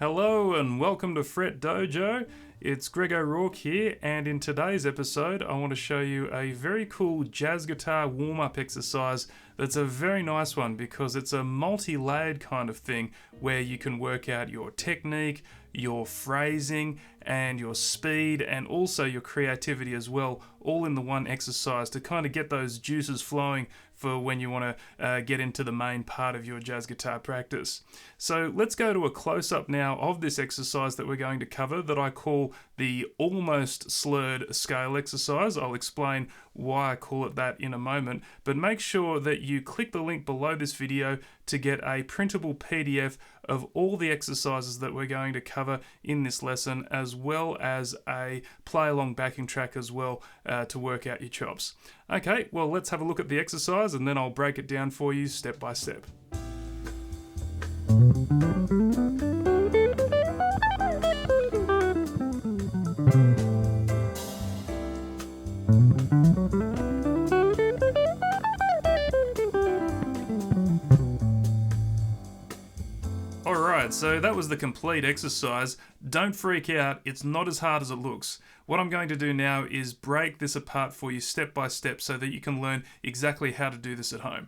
Hello and welcome to Fret Dojo. It's Greg O'Rourke here, and in today's episode I want to show you a very cool jazz guitar warm-up exercise that's a very nice one because it's a multi-layered kind of thing where you can work out your technique, your phrasing, and your speed, and also your creativity as well, all in the one exercise to kind of get those juices flowing for when you want to get into the main part of your jazz guitar practice. So let's go to a close-up now of this exercise that we're going to cover that I call the Almost Slurred Scale Exercise. I'll explain why I call it that in a moment, but make sure that you click the link below this video to get a printable PDF of all the exercises that we're going to cover in this lesson, as well as a play-along backing track as well to work out your chops. Okay, well, let's have a look at the exercise and then I'll break it down for you step by step. Alright, so that was the complete exercise. Don't freak out, it's not as hard as it looks. What I'm going to do now is break this apart for you step by step so that you can learn exactly how to do this at home.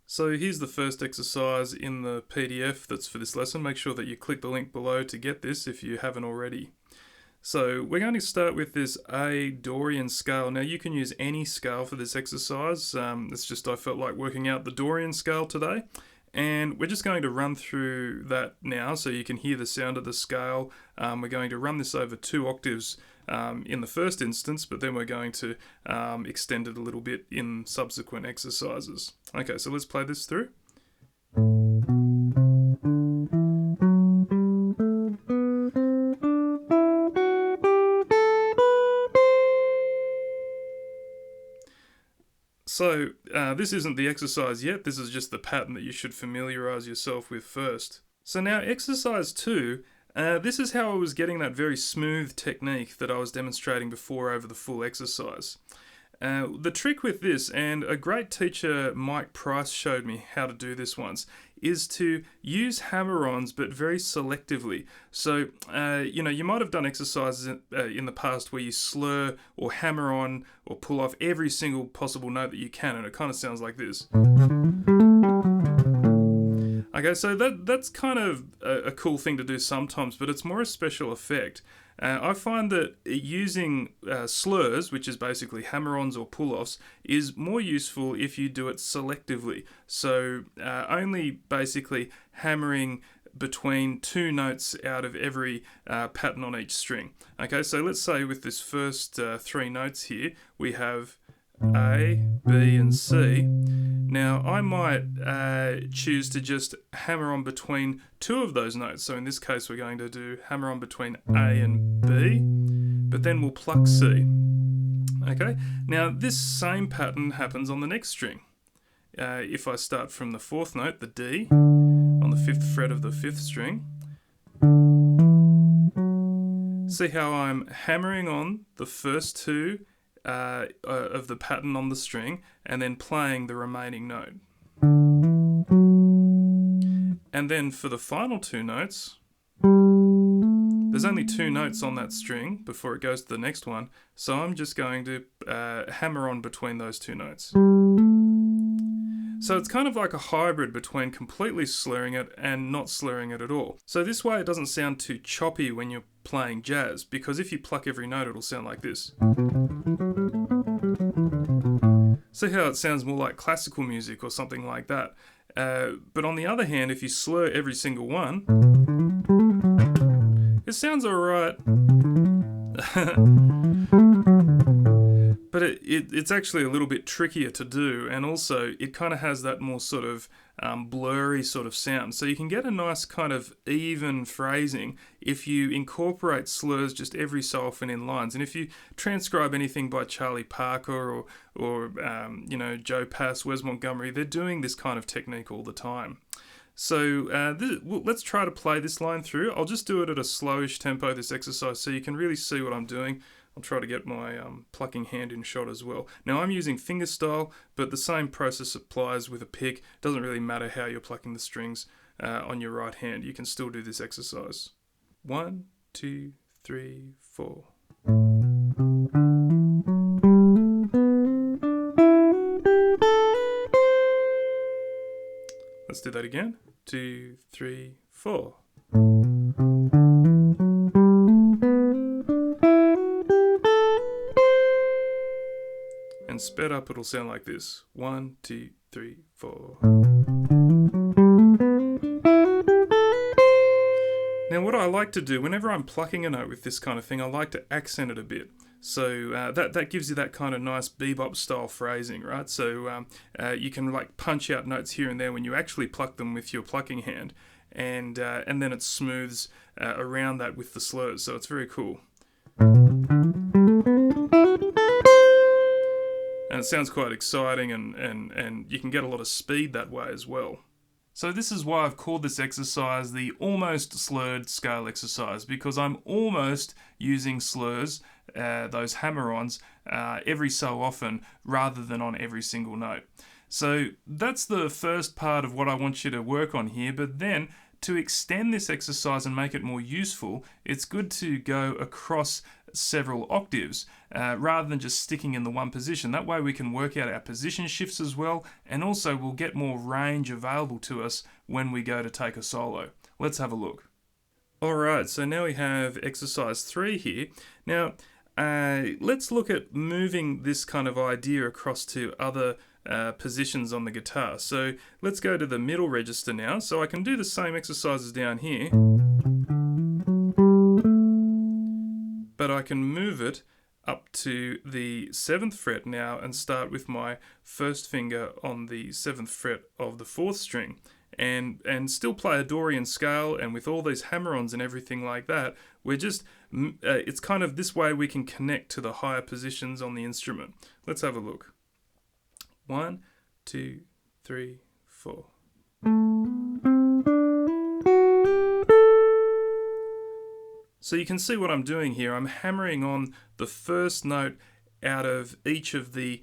So here's the first exercise in the PDF that's for this lesson. Make sure that you click the link below to get this if you haven't already. So we're going to start with this A Dorian scale. Now you can use any scale for this exercise. It's just I felt like working out the Dorian scale today. And we're just going to run through that now so you can hear the sound of the scale. We're going to run this over 2 octaves in the first instance, but then we're going to extend it a little bit in subsequent exercises. Okay, so let's play this through. So this isn't the exercise yet, this is just the pattern that you should familiarise yourself with first. So now exercise 2, this is how I was getting that very smooth technique that I was demonstrating before over the full exercise. The trick with this, and a great teacher, Mike Price, showed me how to do this once, is to use hammer-ons but very selectively. So, you might have done exercises in the past where you slur or hammer on or pull off every single possible note that you can, and it kind of sounds like this. Okay, so that's kind of a cool thing to do sometimes, but it's more a special effect. I find that using slurs, which is basically hammer-ons or pull-offs, is more useful if you do it selectively. So only basically hammering between 2 notes out of every pattern on each string. Okay, so let's say with this first 3 notes here, we have A, B and C. Now I might choose to just hammer on between 2 of those notes. So in this case we're going to do hammer on between A and B, but then we'll pluck C. Okay, now this same pattern happens on the next string. If I start from the 4th note, the D, on the 5th fret of the 5th string, see how I'm hammering on the first 2 of the pattern on the string and then playing the remaining note. And then for the final 2 notes, there's only 2 notes on that string before it goes to the next one, so I'm just going to hammer on between those 2 notes. So it's kind of like a hybrid between completely slurring it and not slurring it at all. So this way it doesn't sound too choppy when you're playing jazz, because if you pluck every note it'll sound like this. See how it sounds more like classical music or something like that. But on the other hand, if you slur every single one, it sounds alright. But it's actually a little bit trickier to do, and also it kind of has that more sort of blurry sort of sound. So you can get a nice kind of even phrasing if you incorporate slurs just every so often in lines. And if you transcribe anything by Charlie Parker or Joe Pass, Wes Montgomery, they're doing this kind of technique all the time. So let's try to play this line through. I'll just do it at a slowish tempo, this exercise, so you can really see what I'm doing. I'll try to get my plucking hand in shot as well. Now I'm using fingerstyle, but the same process applies with a pick. Doesn't really matter how you're plucking the strings. on your right hand, you can still do this exercise. 1, 2, 3, 4. Let's do that again. 2, 3, 4. And sped up, it'll sound like this. 1, 2, 3, 4. Now what I like to do, whenever I'm plucking a note with this kind of thing, I like to accent it a bit. So that gives you that kind of nice bebop style phrasing, right? So you can like punch out notes here and there when you actually pluck them with your plucking hand, and then it smooths around that with the slurs. So it's very cool. And it sounds quite exciting, and you can get a lot of speed that way as well. So this is why I've called this exercise the Almost Slurred Scale Exercise, because I'm almost using slurs, those hammer-ons, every so often rather than on every single note. So that's the first part of what I want you to work on here, but then to extend this exercise and make it more useful, it's good to go across several octaves rather than just sticking in the one position. That way we can work out our position shifts as well, and also we'll get more range available to us when we go to take a solo. Let's have a look. Alright, so now we have exercise 3 here. Now let's look at moving this kind of idea across to other positions on the guitar. So let's go to the middle register now. So I can do the same exercises down here, but I can move it up to the 7th fret now and start with my first finger on the 7th fret of the 4th string, and still play a Dorian scale, and with all these hammer-ons and everything like that, we're just it's kind of this way we can connect to the higher positions on the instrument. Let's have a look. 1, 2, 3, 4. So you can see what I'm doing here. I'm hammering on the first note out of each of the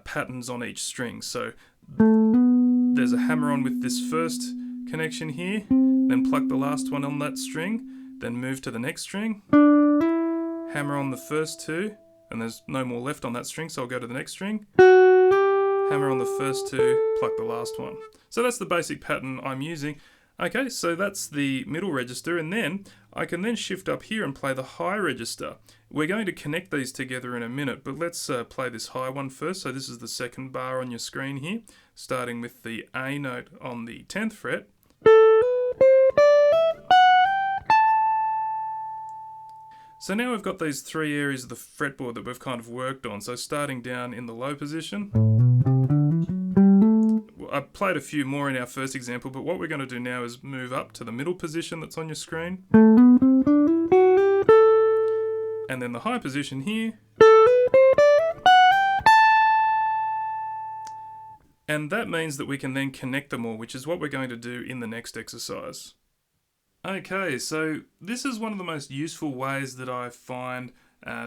patterns on each string. So there's a hammer on with this first connection here, then pluck the last one on that string, then move to the next string, hammer on the first two, and there's no more left on that string, so I'll go to the next string, hammer on the first two, pluck the last one. So that's the basic pattern I'm using. Okay, so that's the middle register, and then I can then shift up here and play the high register. We're going to connect these together in a minute, but let's play this high one first. So this is the second bar on your screen here, starting with the A note on the 10th fret. So now we've got these three areas of the fretboard that we've kind of worked on. So starting down in the low position, I played a few more in our first example, but what we're going to do now is move up to the middle position that's on your screen, and then the high position here, and that means that we can then connect them all, which is what we're going to do in the next exercise. Okay, so this is one of the most useful ways that I find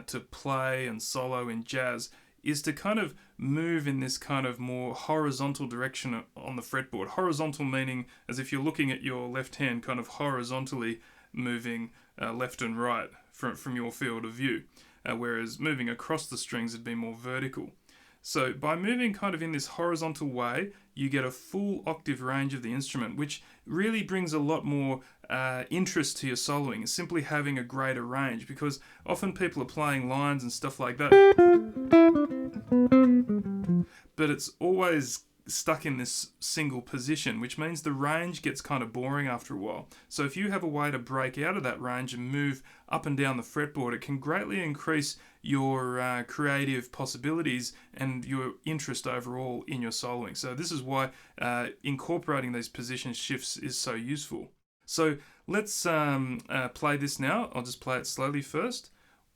to play and solo in jazz, is to kind of move in this kind of more horizontal direction on the fretboard. Horizontal meaning as if you're looking at your left hand, kind of horizontally moving left and right from your field of view, whereas moving across the strings would be more vertical. So by moving kind of in this horizontal way, you get a full octave range of the instrument, which really brings a lot more interest to your soloing, simply having a greater range, because often people are playing lines and stuff like that, but it's always stuck in this single position, which means the range gets kind of boring after a while. So if you have a way to break out of that range and move up and down the fretboard, it can greatly increase your creative possibilities and your interest overall in your soloing. So this is why incorporating these position shifts is so useful. So let's play this now. I'll just play it slowly first.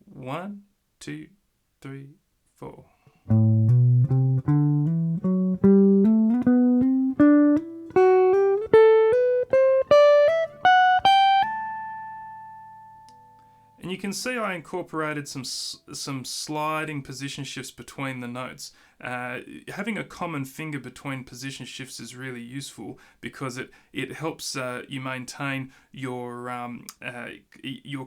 1, 2, 3, 4. And you can see I incorporated some sliding position shifts between the notes. Having a common finger between position shifts is really useful because it helps you maintain your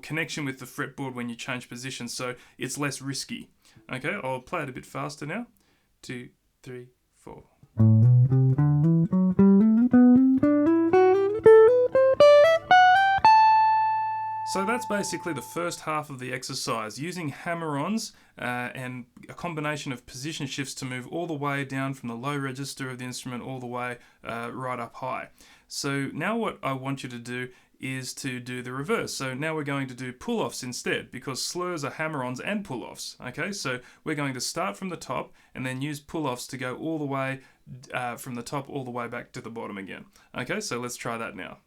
connection with the fretboard when you change position, so it's less risky. Okay, I'll play it a bit faster now. 2, 3, 4. So that's basically the first half of the exercise, using hammer-ons and a combination of position shifts to move all the way down from the low register of the instrument all the way right up high. So now what I want you to do is to do the reverse. So now we're going to do pull-offs instead, because slurs are hammer-ons and pull-offs. Okay, so we're going to start from the top and then use pull-offs to go all the way from the top all the way back to the bottom again. Okay, so let's try that now.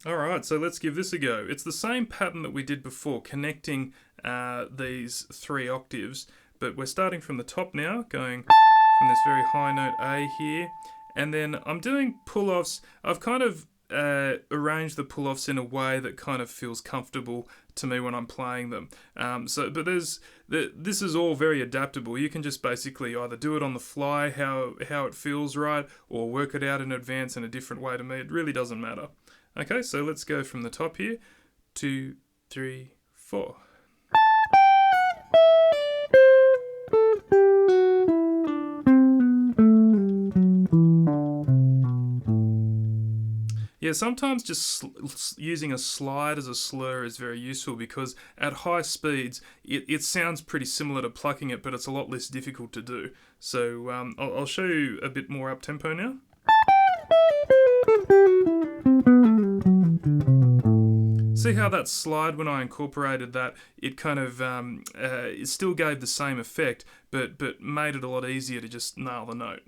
Alright, so let's give this a go. It's the same pattern that we did before, connecting these 3 octaves, but we're starting from the top now, going from this very high note A here, and then I'm doing pull-offs. I've kind of arranged the pull-offs in a way that kind of feels comfortable to me when I'm playing them. But this is all very adaptable. You can just basically either do it on the fly, how it feels right, or work it out in advance in a different way to me. It really doesn't matter. Okay, so let's go from the top here. 2, 3, 4. Yeah, sometimes just using a slide as a slur is very useful because at high speeds it sounds pretty similar to plucking it, but it's a lot less difficult to do. So I'll show you a bit more up-tempo now. See how that slide, when I incorporated that, it kind of it still gave the same effect, but made it a lot easier to just nail the note.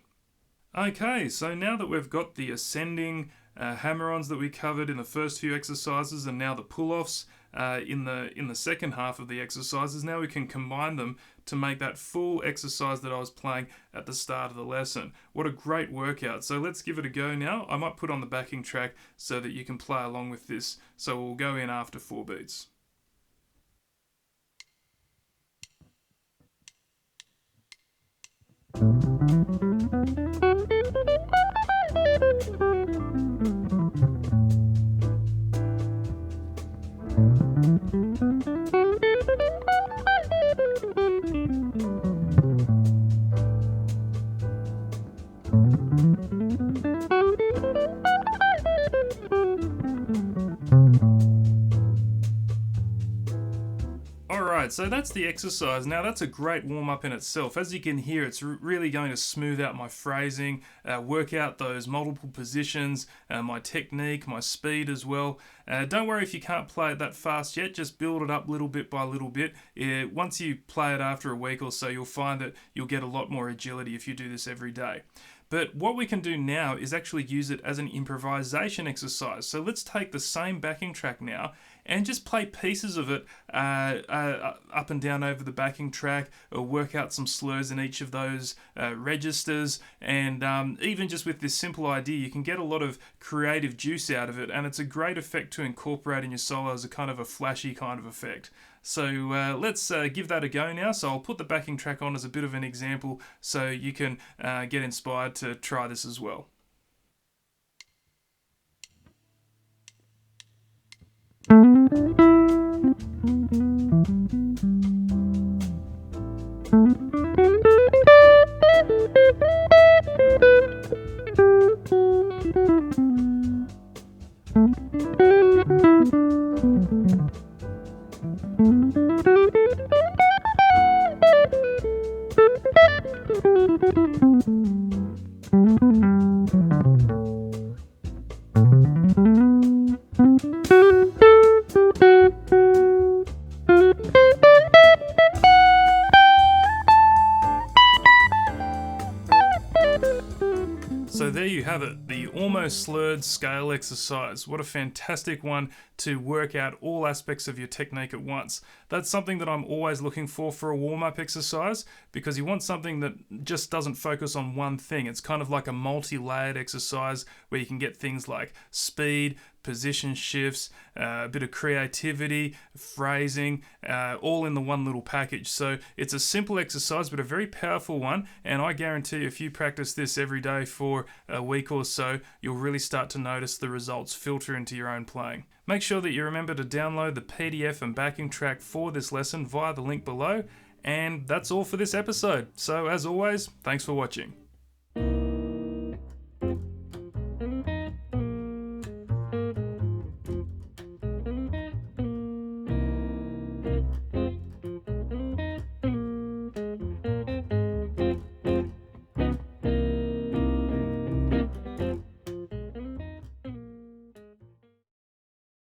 Okay, so now that we've got the ascending hammer-ons that we covered in the first few exercises, and now the pull-offs in the second half of the exercises, now we can combine them to make that full exercise that I was playing at the start of the lesson. What a great workout. So let's give it a go now. I might put on the backing track so that you can play along with this. So we'll go in after 4 beats. Alright, so that's the exercise. Now that's a great warm-up in itself. As you can hear, it's really going to smooth out my phrasing, work out those multiple positions, my technique, my speed as well. Don't worry if you can't play it that fast yet, just build it up little bit by little bit. Once you play it after a week or so, you'll find that you'll get a lot more agility if you do this every day. But what we can do now is actually use it as an improvisation exercise. So let's take the same backing track now and just play pieces of it up and down over the backing track, or work out some slurs in each of those registers. And even just with this simple idea, you can get a lot of creative juice out of it, and it's a great effect to incorporate in your solo as a kind of a flashy kind of effect. So let's give that a go now. So I'll put the backing track on as a bit of an example so you can get inspired to try this as well. So there you have it, the Almost Slurred Scale Exercise. What a fantastic one to work out all aspects of your technique at once. That's something that I'm always looking for a warm-up exercise, because you want something that just doesn't focus on one thing. It's kind of like a multi-layered exercise where you can get things like speed, position shifts, a bit of creativity, phrasing, all in the one little package. So it's a simple exercise, but a very powerful one. And I guarantee you, if you practice this every day for a week or so, you'll really start to notice the results filter into your own playing. Make sure that you remember to download the PDF and backing track for this lesson via the link below. And that's all for this episode. So as always, thanks for watching.